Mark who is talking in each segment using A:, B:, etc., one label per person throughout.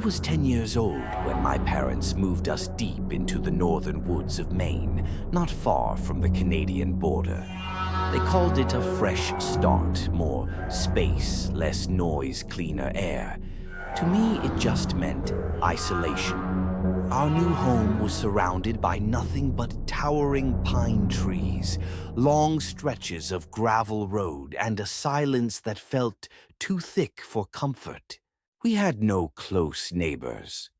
A: was 10 years old when my parents moved us deep into the northern woods of Maine, not far from the Canadian border. They called it a fresh start, more space, less noise, cleaner air. To me, it just meant isolation. Our new home was surrounded by nothing but towering pine trees, long stretches of gravel road, and a silence that felt too thick for comfort. We had no close neighbors.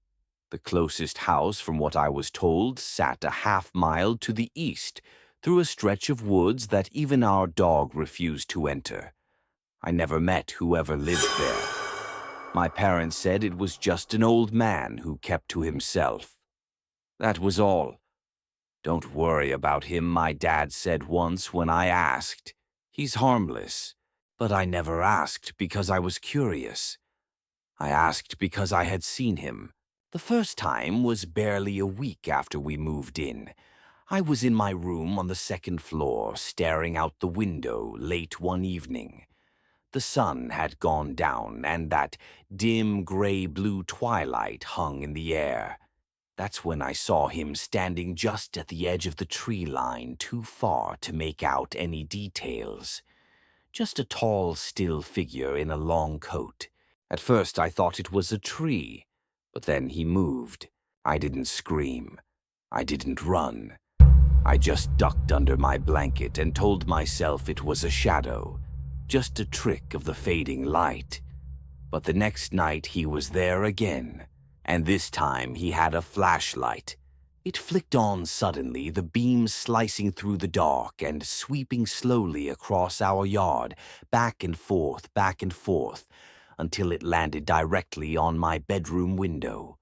A: The closest house, from what I was told, sat a half-mile to the east, through a stretch of woods that even our dog refused to enter. I never met whoever lived there. My parents said it was just an old man who kept to himself. That was all. "Don't worry about him," my dad said once when I asked. "He's harmless." But I never asked because I was curious. I asked because I had seen him. The first time was barely a week after we moved in. I was in my room on the second floor, staring out the window late one evening. The sun had gone down, and that dim gray-blue twilight hung in the air. That's when I saw him standing just at the edge of the tree line, too far to make out any details. Just a tall, still figure in a long coat. At first I thought it was a tree, but then he moved. I didn't scream. I didn't run. I just ducked under my blanket and told myself it was a shadow, just a trick of the fading light. But the next night he was there again, and this time he had a flashlight. It flicked on suddenly, the beam slicing through the dark and sweeping slowly across our yard, back and forth, until it landed directly on my bedroom window.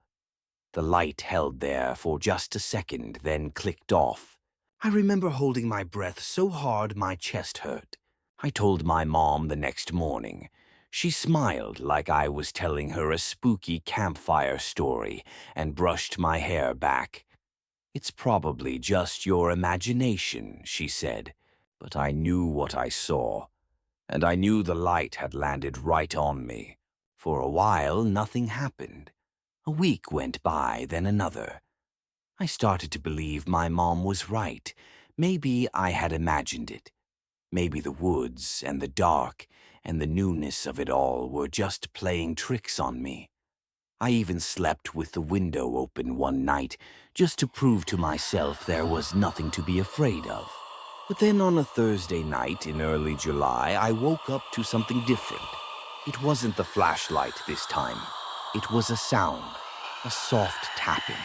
A: The light held there for just a second, then clicked off. I remember holding my breath so hard my chest hurt. I told my mom the next morning. She smiled like I was telling her a spooky campfire story and brushed my hair back. "It's probably just your imagination," she said, but I knew what I saw. And I knew the light had landed right on me. For a while, nothing happened. A week went by, then another. I started to believe my mom was right. Maybe I had imagined it. Maybe the woods and the dark and the newness of it all were just playing tricks on me. I even slept with the window open one night, just to prove to myself there was nothing to be afraid of. But then on a Thursday night in early July, I woke up to something different. It wasn't the flashlight this time. It was a sound, a soft tapping.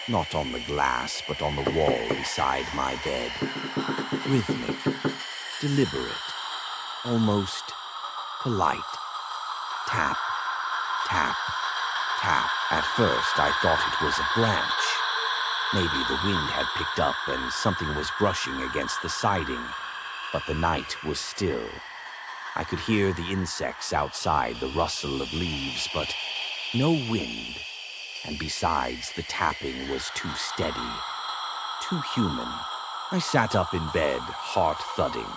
A: Not on the glass, but on the wall beside my bed. Rhythmic, deliberate, almost polite. Tap, tap, tap. At first, I thought it was a branch. Maybe the wind had picked up and something was brushing against the siding, but the night was still. I could hear the insects outside, the rustle of leaves, but no wind. And besides, the tapping was too steady, too human. I sat up in bed, heart thudding.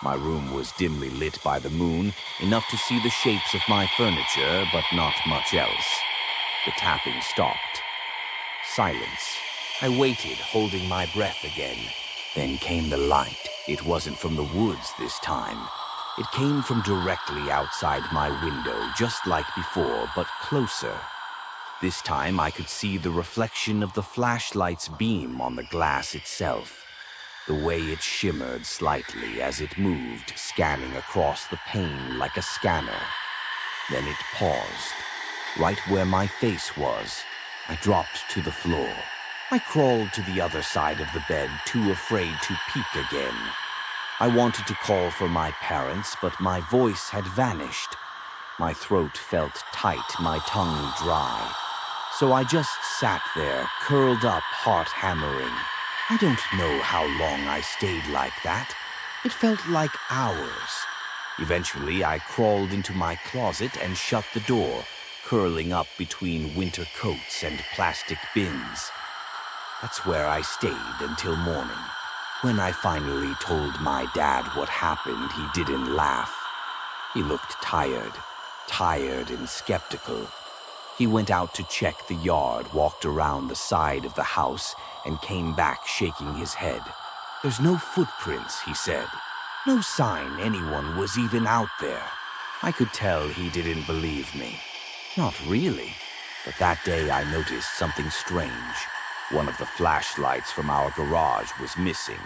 A: My room was dimly lit by the moon, enough to see the shapes of my furniture, but not much else. The tapping stopped. Silence. I waited, holding my breath again. Then came the light. It wasn't from the woods this time. It came from directly outside my window, just like before, but closer. This time I could see the reflection of the flashlight's beam on the glass itself. The way it shimmered slightly as it moved, scanning across the pane like a scanner. Then it paused, right where my face was. I dropped to the floor. I crawled to the other side of the bed, too afraid to peek again. I wanted to call for my parents, but my voice had vanished. My throat felt tight, my tongue dry. So I just sat there, curled up, heart hammering. I don't know how long I stayed like that. It felt like hours. Eventually, I crawled into my closet and shut the door, curling up between winter coats and plastic bins. That's where I stayed until morning. When I finally told my dad what happened, he didn't laugh. He looked tired and skeptical. He went out to check the yard, walked around the side of the house, and came back shaking his head. "There's no footprints," he said. "No sign anyone was even out there." I could tell he didn't believe me. Not really. But that day I noticed something strange. One of the flashlights from our garage was missing.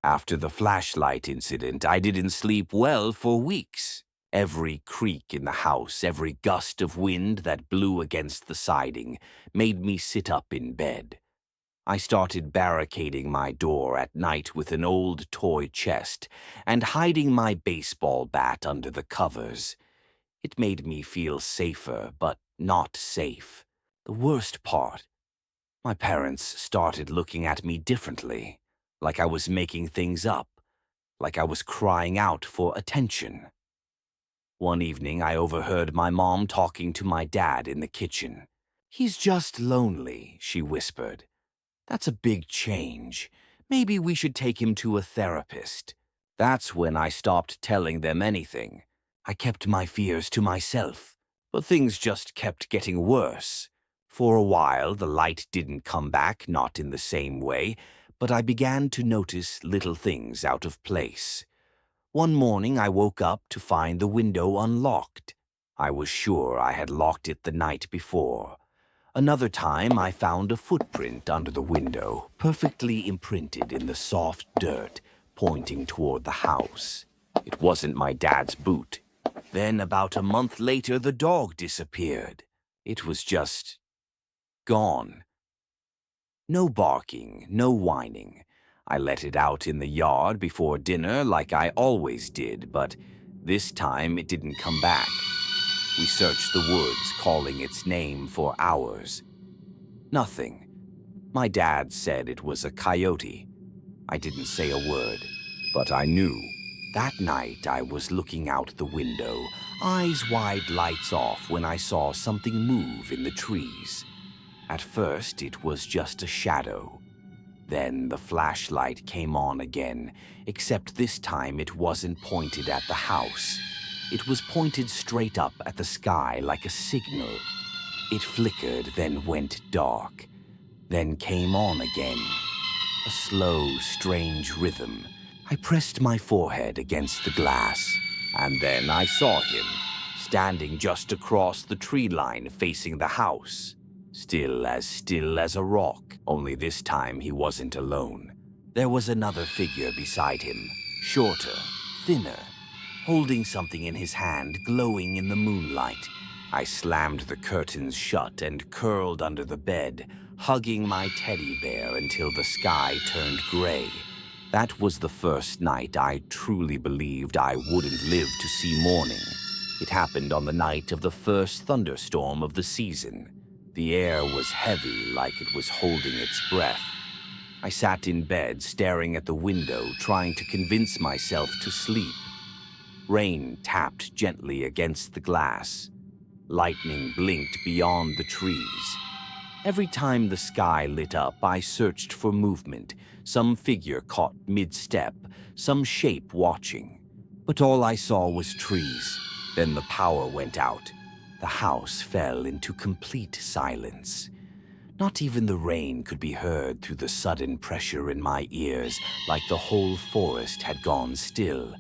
A: After the flashlight incident, I didn't sleep well for weeks. Every creak in the house, every gust of wind that blew against the siding, made me sit up in bed. I started barricading my door at night with an old toy chest and hiding my baseball bat under the covers. It made me feel safer, but not safe. The worst part, my parents started looking at me differently, like I was making things up, like I was crying out for attention. One evening, I overheard my mom talking to my dad in the kitchen. "He's just lonely," she whispered. "That's a big change. Maybe we should take him to a therapist." That's when I stopped telling them anything. I kept my fears to myself, but things just kept getting worse. For a while, the light didn't come back, not in the same way, but I began to notice little things out of place. One morning, I woke up to find the window unlocked. I was sure I had locked it the night before. Another time, I found a footprint under the window, perfectly imprinted in the soft dirt, pointing toward the house. It wasn't my dad's boot. Then, about a month later, the dog disappeared. It was just gone. No barking, no whining. I let it out in the yard before dinner like I always did, but this time it didn't come back. We searched the woods, calling its name for hours. Nothing. My dad said it was a coyote. I didn't say a word, but I knew. That night I was looking out the window, eyes wide, lights off, when I saw something move in the trees. At first it was just a shadow. Then the flashlight came on again, except this time it wasn't pointed at the house. It was pointed straight up at the sky like a signal. It flickered, then went dark, then came on again. A slow, strange rhythm. I pressed my forehead against the glass, and then I saw him, standing just across the tree line facing the house. Still as a rock, only this time he wasn't alone. There was another figure beside him, shorter, thinner, holding something in his hand, glowing in the moonlight. I slammed the curtains shut and curled under the bed, hugging my teddy bear until the sky turned gray. That was the first night I truly believed I wouldn't live to see morning. It happened on the night of the first thunderstorm of the season. The air was heavy, like it was holding its breath. I sat in bed, staring at the window, trying to convince myself to sleep. Rain tapped gently against the glass. Lightning blinked beyond the trees. Every time the sky lit up, I searched for movement, some figure caught mid-step, some shape watching. But all I saw was trees. Then the power went out. The house fell into complete silence. Not even the rain could be heard through the sudden pressure in my ears, like the whole forest had gone still.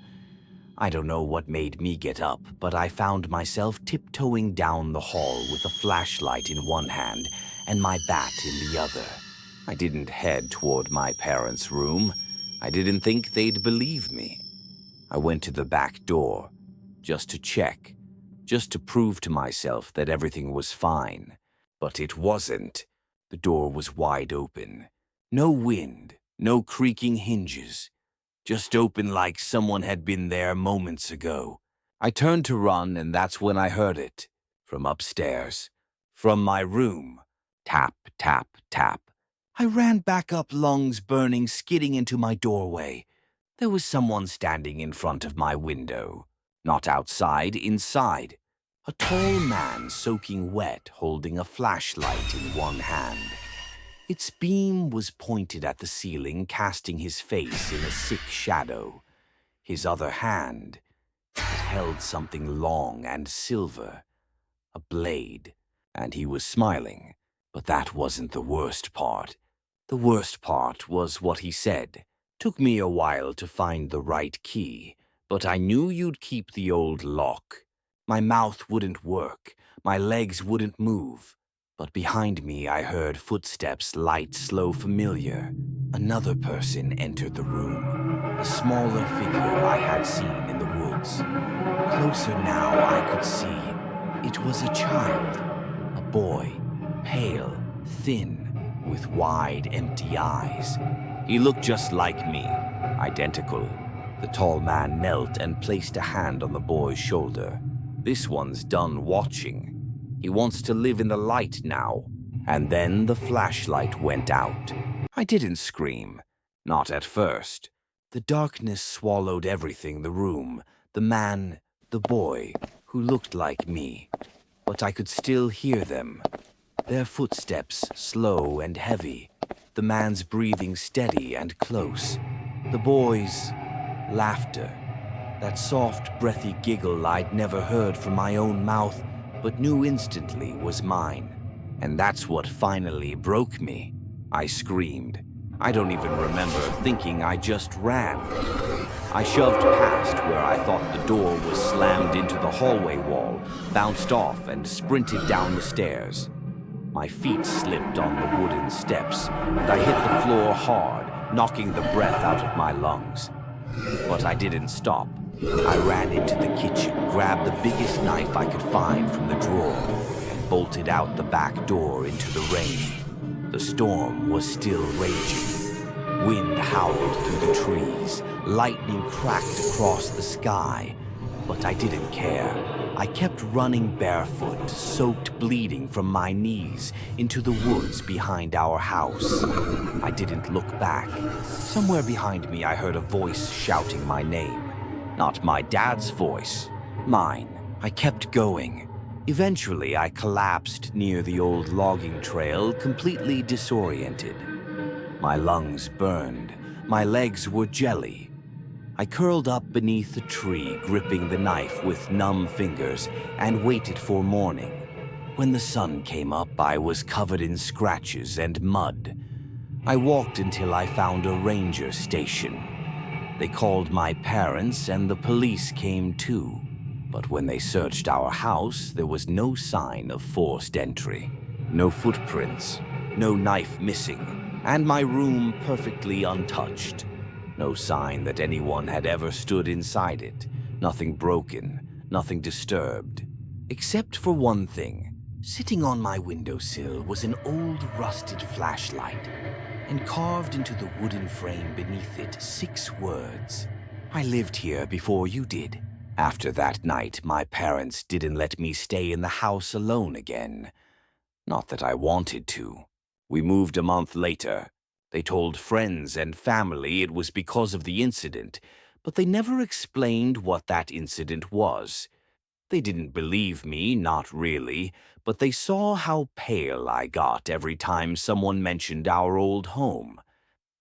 A: I don't know what made me get up, but I found myself tiptoeing down the hall with a flashlight in one hand and my bat in the other. I didn't head toward my parents' room. I didn't think they'd believe me. I went to the back door, just to check, just to prove to myself that everything was fine. But it wasn't. The door was wide open. No wind, no creaking hinges. Just open like someone had been there moments ago. I turned to run, and that's when I heard it. From upstairs. From my room. Tap, tap, tap. I ran back up, lungs burning, skidding into my doorway. There was someone standing in front of my window. Not outside, inside. A tall man soaking wet, holding a flashlight in one hand. Its beam was pointed at the ceiling, casting his face in a sick shadow. His other hand, it held something long and silver, a blade, and he was smiling. But that wasn't the worst part. The worst part was what he said. Took me a while to find the right key, but I knew you'd keep the old lock. My mouth wouldn't work, my legs wouldn't move. But behind me I heard footsteps, light, slow, familiar. Another person entered the room, a smaller figure I had seen in the woods. Closer now I could see. It was a child, a boy, pale, thin, with wide, empty eyes. He looked just like me, identical. The tall man knelt and placed a hand on the boy's shoulder. This one's done watching. He wants to live in the light now. And then the flashlight went out. I didn't scream. Not at first. The darkness swallowed everything, the room, the man, the boy, who looked like me. But I could still hear them. Their footsteps slow and heavy. The man's breathing steady and close. The boy's laughter. That soft, breathy giggle I'd never heard from my own mouth, but knew instantly was mine. And that's what finally broke me. I screamed. I don't even remember thinking, I just ran. I shoved past where I thought the door was slammed into the hallway wall, bounced off and sprinted down the stairs. My feet slipped on the wooden steps, and I hit the floor hard, knocking the breath out of my lungs. But I didn't stop. I ran into the kitchen, grabbed the biggest knife I could find from the drawer, and bolted out the back door into the rain. The storm was still raging. Wind howled through the trees, lightning cracked across the sky. But I didn't care. I kept running barefoot, soaked, bleeding from my knees, into the woods behind our house. I didn't look back. Somewhere behind me I heard a voice shouting my name. Not my dad's voice, mine. I kept going. Eventually I collapsed near the old logging trail, completely disoriented. My lungs burned. My legs were jelly. I curled up beneath a tree, gripping the knife with numb fingers, and waited for morning. When the sun came up, I was covered in scratches and mud. I walked until I found a ranger station. They called my parents, and the police came too. But when they searched our house, there was no sign of forced entry. No footprints, no knife missing, and my room perfectly untouched. No sign that anyone had ever stood inside it. Nothing broken, nothing disturbed. Except for one thing. Sitting on my windowsill was an old rusted flashlight, and carved into the wooden frame beneath it 6 words. I lived here before you did. After that night, my parents didn't let me stay in the house alone again. Not that I wanted to. We moved a month later. They told friends and family it was because of the incident, but they never explained what that incident was. They didn't believe me, not really, but they saw how pale I got every time someone mentioned our old home.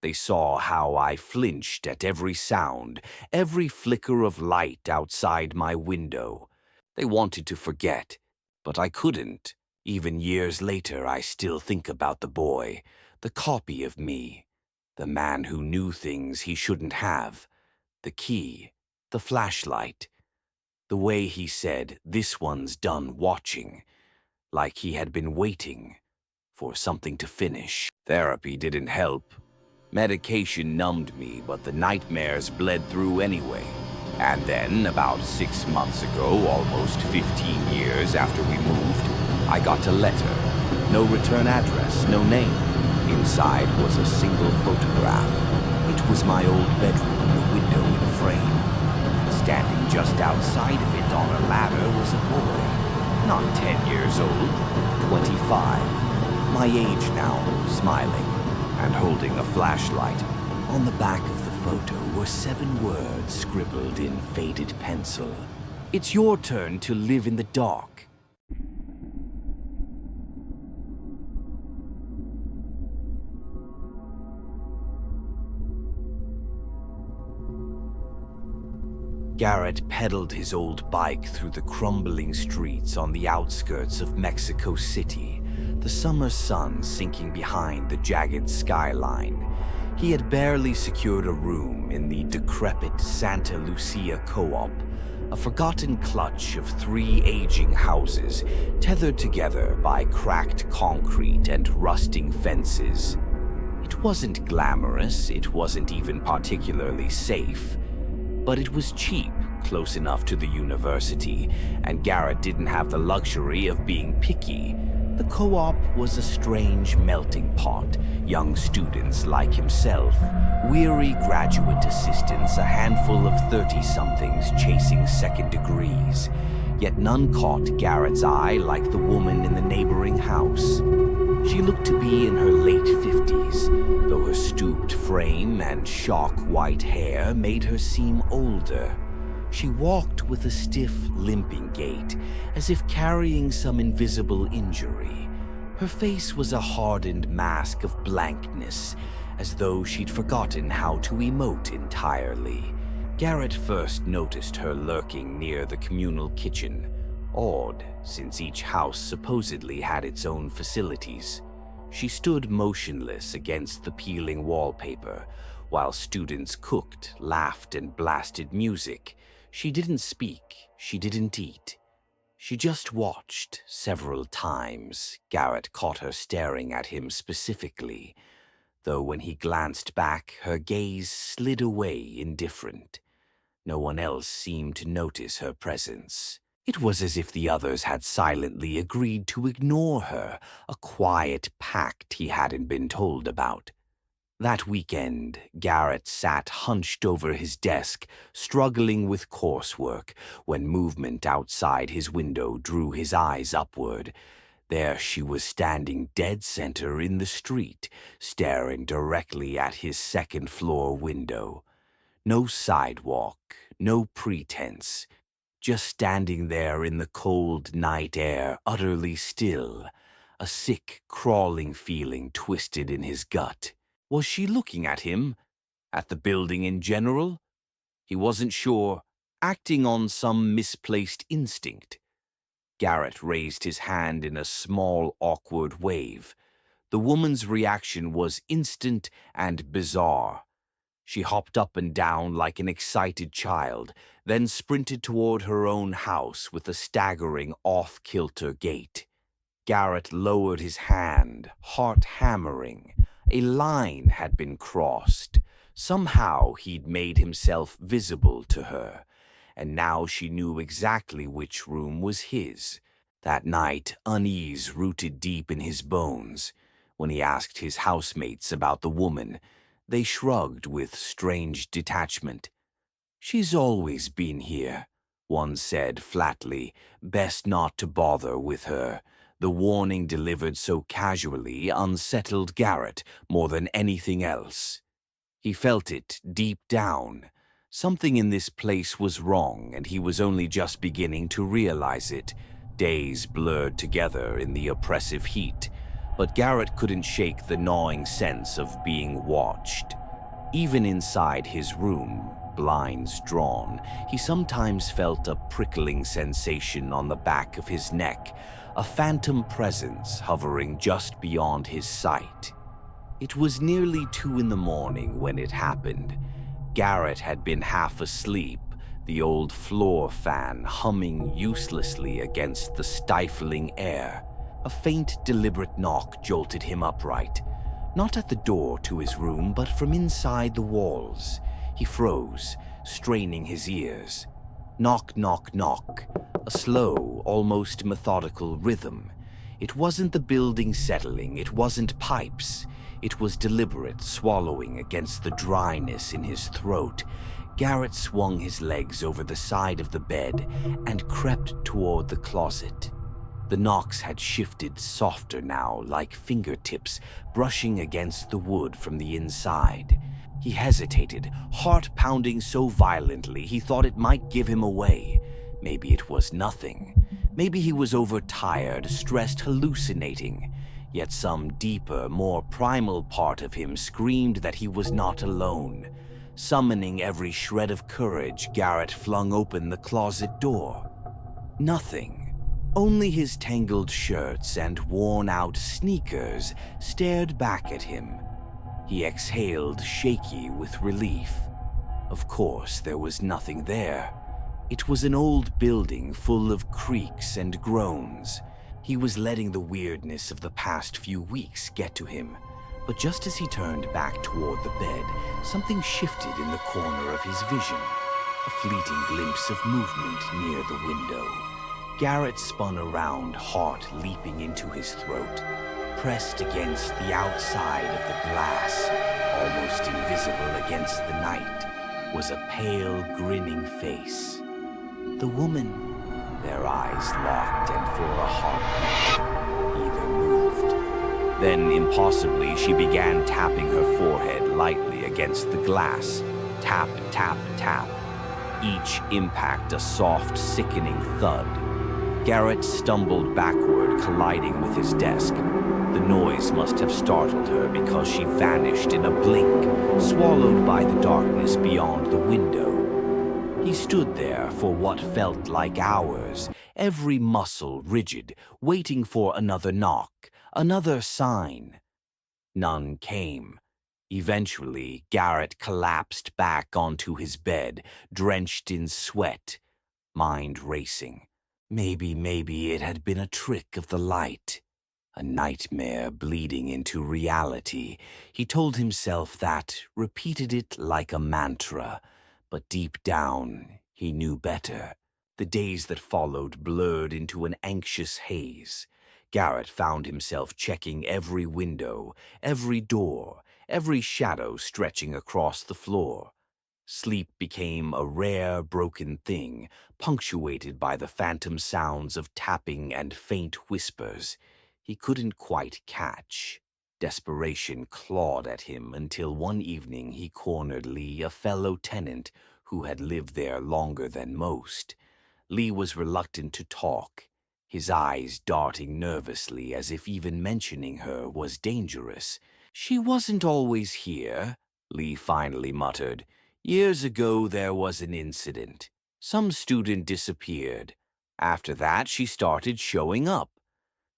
A: They saw how I flinched at every sound, every flicker of light outside my window. They wanted to forget, but I couldn't. Even years later, I still think about the boy, the copy of me, the man who knew things he shouldn't have, the key, the flashlight. The way he said, "This one's done watching," like he had been waiting for something to finish. Therapy didn't help. Medication numbed me, but the nightmares bled through anyway. And then, about 6 months ago, almost 15 years after we moved, I got a letter. No return address, no name. Inside was a single photograph. It was my old bedroom, the window in frame. Standing just outside of it on a ladder was a boy. Not 10 years old, 25. My age now, smiling, and holding a flashlight. On the back of the photo were 7 words scribbled in faded pencil. It's your turn to live in the dark. Garrett pedaled his old bike through the crumbling streets on the outskirts of Mexico City, the summer sun sinking behind the jagged skyline. He had barely secured a room in the decrepit Santa Lucia Co-op, a forgotten clutch of 3 aging houses tethered together by cracked concrete and rusting fences. It wasn't glamorous, it wasn't even particularly safe, but it was cheap, close enough to the university, and Garrett didn't have the luxury of being picky. The co-op was a strange melting pot. Young students like himself, weary graduate assistants, a handful of 30-somethings chasing second degrees. Yet none caught Garrett's eye like the woman in the neighboring house. She looked to be in her late 50s, though her stooped frame and shock white hair made her seem older. She walked with a stiff, limping gait, as if carrying some invisible injury. Her face was a hardened mask of blankness, as though she'd forgotten how to emote entirely. Garrett first noticed her lurking near the communal kitchen. Odd, since each house supposedly had its own facilities. She stood motionless against the peeling wallpaper, while students cooked, laughed, and blasted music. She didn't speak, she didn't eat. She just watched. Several times, Garrett caught her staring at him specifically, though when he glanced back, her gaze slid away indifferent. No one else seemed to notice her presence. It was as if the others had silently agreed to ignore her, a quiet pact he hadn't been told about. That weekend, Garrett sat hunched over his desk, struggling with coursework, when movement outside his window drew his eyes upward. There she was standing dead center in the street, staring directly at his second-floor window. No sidewalk, no pretense, just standing there in the cold night air, utterly still. A sick, crawling feeling twisted in his gut. Was she looking at him? At the building in general? He wasn't sure, acting on some misplaced instinct. Garrett raised his hand in a small, awkward wave. The woman's reaction was instant and bizarre. She hopped up and down like an excited child, then sprinted toward her own house with a staggering, off-kilter gait. Garrett lowered his hand, heart hammering. A line had been crossed. Somehow he'd made himself visible to her, and now she knew exactly which room was his. That night, unease rooted deep in his bones. When he asked his housemates about the woman, they shrugged with strange detachment. "She's always been here," one said flatly. Best not to bother with her. The warning delivered so casually unsettled Garrett more than anything else. He felt it deep down. Something in this place was wrong, and he was only just beginning to realize it. Days blurred together in the oppressive heat, but Garrett couldn't shake the gnawing sense of being watched. Even inside his room, blinds drawn, he sometimes felt a prickling sensation on the back of his neck, a phantom presence hovering just beyond his sight. It was nearly 2 in the morning when it happened. Garrett had been half asleep, the old floor fan humming uselessly against the stifling air. A faint, deliberate knock jolted him upright, not at the door to his room, but from inside the walls. He froze, straining his ears. Knock, knock, knock. A slow, almost methodical rhythm. It wasn't the building settling, it wasn't pipes. It was deliberate swallowing against the dryness in his throat. Garrett swung his legs over the side of the bed and crept toward the closet. The knocks had shifted softer now, like fingertips brushing against the wood from the inside. He hesitated, heart pounding so violently he thought it might give him away. Maybe it was nothing. Maybe he was overtired, stressed, hallucinating. Yet some deeper, more primal part of him screamed that he was not alone. Summoning every shred of courage, Garrett flung open the closet door. Nothing. Only his tangled shirts and worn-out sneakers stared back at him. He exhaled, shaky with relief. Of course, there was nothing there. It was an old building full of creaks and groans. He was letting the weirdness of the past few weeks get to him. But just as he turned back toward the bed, something shifted in the corner of his vision. A fleeting glimpse of movement near the window. Garrett spun around, heart leaping into his throat. Pressed against the outside of the glass, almost invisible against the night, was a pale, grinning face. The woman. Their eyes locked, and for a heartbeat, neither moved. Then, impossibly, she began tapping her forehead lightly against the glass. Tap, tap, tap. Each impact a soft, sickening thud. Garrett stumbled backward, colliding with his desk. The noise must have startled her because she vanished in a blink, swallowed by the darkness beyond the window. He stood there for what felt like hours, every muscle rigid, waiting for another knock, another sign. None came. Eventually, Garrett collapsed back onto his bed, drenched in sweat, mind racing. Maybe it had been a trick of the light. A nightmare bleeding into reality. He told himself that, repeated it like a mantra. But deep down, he knew better. The days that followed blurred into an anxious haze. Garrett found himself checking every window, every door, every shadow stretching across the floor. Sleep became a rare, broken thing, punctuated by the phantom sounds of tapping and faint whispers he couldn't quite catch. Desperation clawed at him until one evening he cornered Lee, a fellow tenant who had lived there longer than most. Lee was reluctant to talk, his eyes darting nervously as if even mentioning her was dangerous. "She wasn't always here," Lee finally muttered. "Years ago there was an incident. Some student disappeared. After that she started showing up.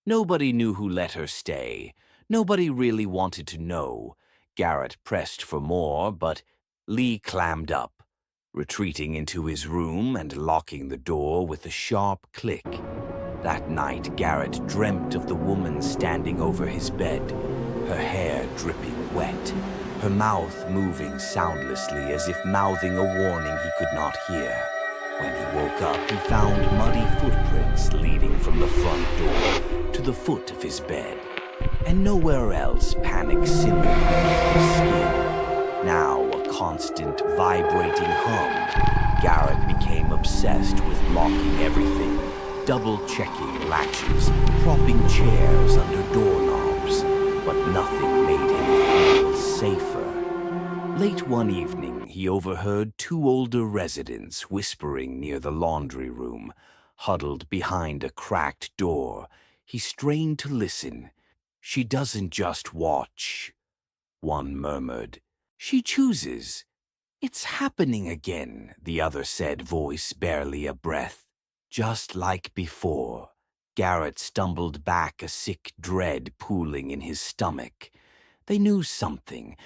A: Nobody knew who let her stay. Nobody really wanted to know." Garrett pressed for more, but Lee clammed up, retreating into his room and locking the door with a sharp click. That night, Garrett dreamt of the woman standing over his bed, her hair dripping wet, her mouth moving soundlessly as if mouthing a warning he could not hear. When he woke up, he found muddy footprints leading from the front door to the foot of his bed. And nowhere else panic simmered beneath his skin. Now a constant vibrating hum, Garrett became obsessed with locking everything, double-checking latches, propping chairs under doorknobs, but nothing made him feel safer. Late one evening, he overheard two older residents whispering near the laundry room. Huddled behind a cracked door, he strained to listen. "She doesn't just watch," one murmured. "She chooses." "It's happening again," the other said, voice barely a breath. Just like before. Garrett stumbled back, a sick dread pooling in his stomach. They knew something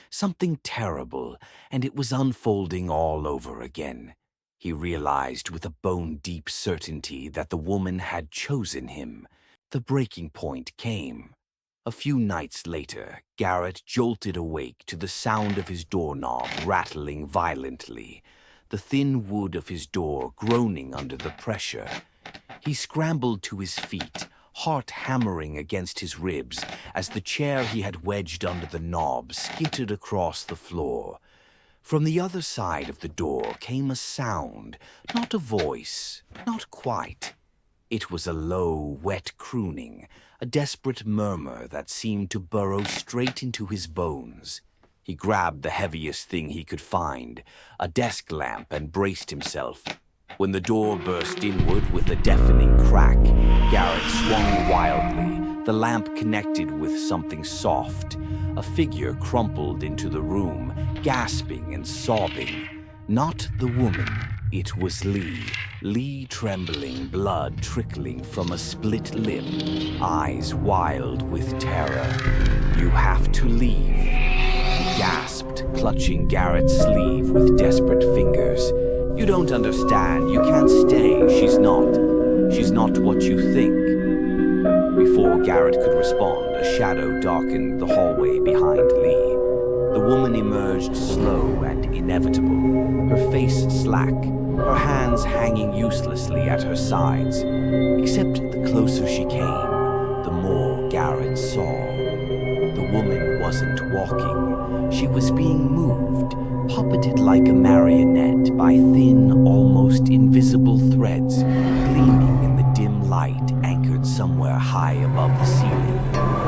A: terrible, and it was unfolding all over again. He realized with a bone-deep certainty that the woman had chosen him. The breaking point came. A few nights later, Garrett jolted awake to the sound of his doorknob rattling violently, the thin wood of his door groaning under the pressure. He scrambled to his feet, heart hammering against his ribs as the chair he had wedged under the knob skittered across the floor. From the other side of the door came a sound, not a voice, not quite. It was a low, wet crooning, a desperate murmur that seemed to burrow straight into his bones. He grabbed the heaviest thing he could find, a desk lamp, and braced himself. When the door burst inward with a deafening crack, Garrett swung wildly, The lamp connected with something soft. A figure crumpled into the room, gasping and sobbing. Not the woman, it was Lee. Lee trembling, blood trickling from a split lip, eyes wild with terror. "You have to leave," he gasped, clutching Garrett's sleeve with desperate fingers. "You don't understand. You can't stay. She's not what you think." Before Garrett could respond, a shadow darkened the hallway behind Lee. The woman emerged slow and inevitable, her face slack, her hands hanging uselessly at her sides. Except the closer she came, the more Garrett saw. The woman wasn't walking. She was being moved, puppeted like a marionette by thin, almost invisible threads gleaming in the dim light anchored somewhere high above the ceiling.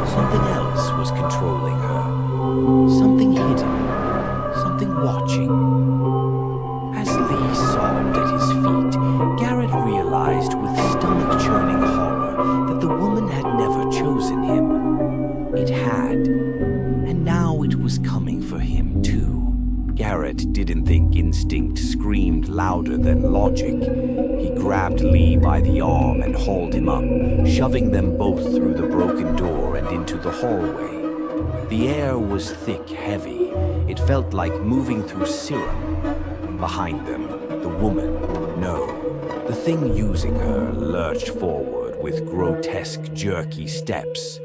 A: Something else was controlling her. Something hidden. Something watching. As Lee sobbed at his feet, Garrett realized with stomach-churning horror that the woman had never chosen him. It had. And now it was coming for him, too. Garrett didn't think instinct screamed louder than logic. He grabbed Lee by the arm and hauled him up, shoving them both through the broken door and into the hallway. The air was thick, heavy. It felt like moving through syrup. Behind them, the woman, no, the thing using her, lurched forward with grotesque, jerky steps.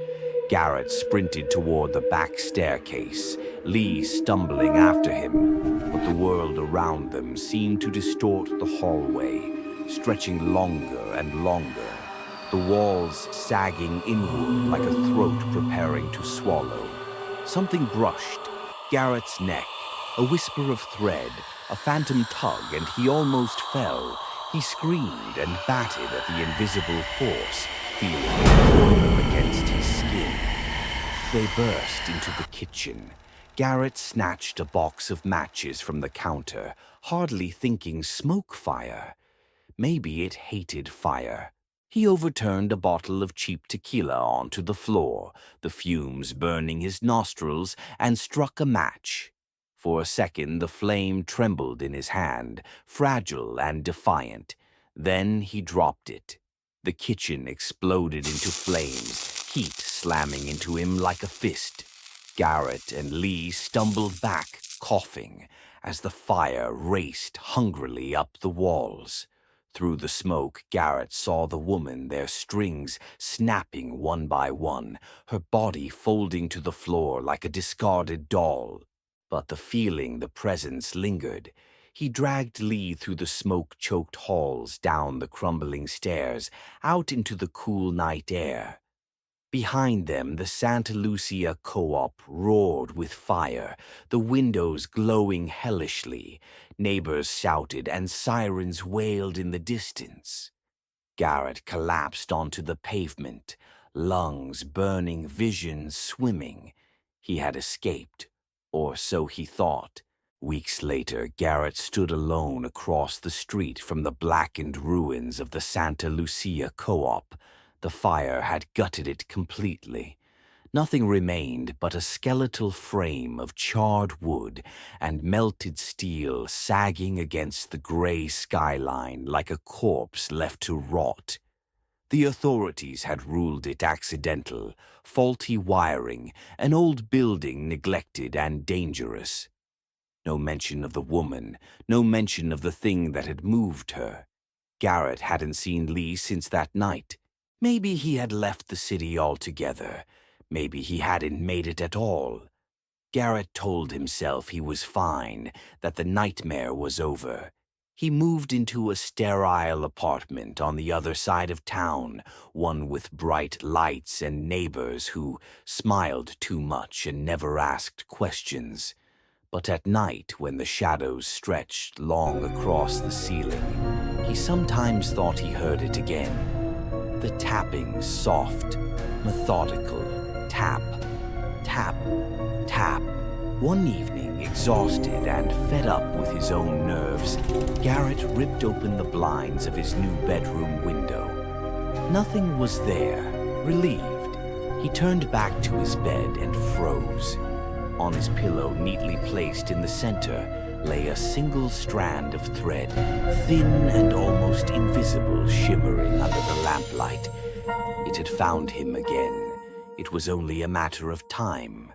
A: Garrett sprinted toward the back staircase, Lee stumbling after him, but the world around them seemed to distort the hallway, stretching longer and longer, the walls sagging inward like a throat preparing to swallow. Something brushed Garrett's neck, a whisper of thread, a phantom tug, and he almost fell. He screamed and batted at the invisible force, feeling it coil against his skin. They burst into the kitchen. Garrett snatched a box of matches from the counter, hardly thinking smoke fire. Maybe it hated fire. He overturned a bottle of cheap tequila onto the floor, the fumes burning his nostrils, and struck a match. For a second, the flame trembled in his hand, fragile and defiant. Then he dropped it. The kitchen exploded into flames, heat slamming into him like a fist. Garrett and Lee stumbled back, coughing, as the fire raced hungrily up the walls. Through the smoke, Garrett saw the woman, their strings snapping one by one, her body folding to the floor like a discarded doll. But the feeling, the presence lingered. He dragged Lee through the smoke-choked halls, down the crumbling stairs, out into the cool night air. Behind them, the Santa Lucia Co-op roared with fire, the windows glowing hellishly. Neighbors shouted and sirens wailed in the distance. Garrett collapsed onto the pavement, lungs burning, vision swimming. He had escaped, or so he thought. Weeks later, Garrett stood alone across the street from the blackened ruins of the Santa Lucia Co-op. The fire had gutted it completely. Nothing remained but a skeletal frame of charred wood and melted steel sagging against the gray skyline like a corpse left to rot. The authorities had ruled it accidental, faulty wiring, an old building neglected and dangerous. No mention of the woman, no mention of the thing that had moved her. Garrett hadn't seen Lee since that night. Maybe he had left the city altogether. Maybe he hadn't made it at all. Garrett told himself he was fine, that the nightmare was over. He moved into a sterile apartment on the other side of town, one with bright lights and neighbors who smiled too much and never asked questions. But at night, when the shadows stretched long across the ceiling, he sometimes thought he heard it again. The tapping, soft, methodical, tap, tap, tap. One evening, exhausted and fed up with his own nerves, Garrett ripped open the blinds of his new bedroom window. Nothing was there, relieved. He turned back to his bed and froze. On his pillow, neatly placed in the center, lay a single strand of thread, thin and almost invisible, shimmering under the lamplight. It had found him again. It was only a matter of time.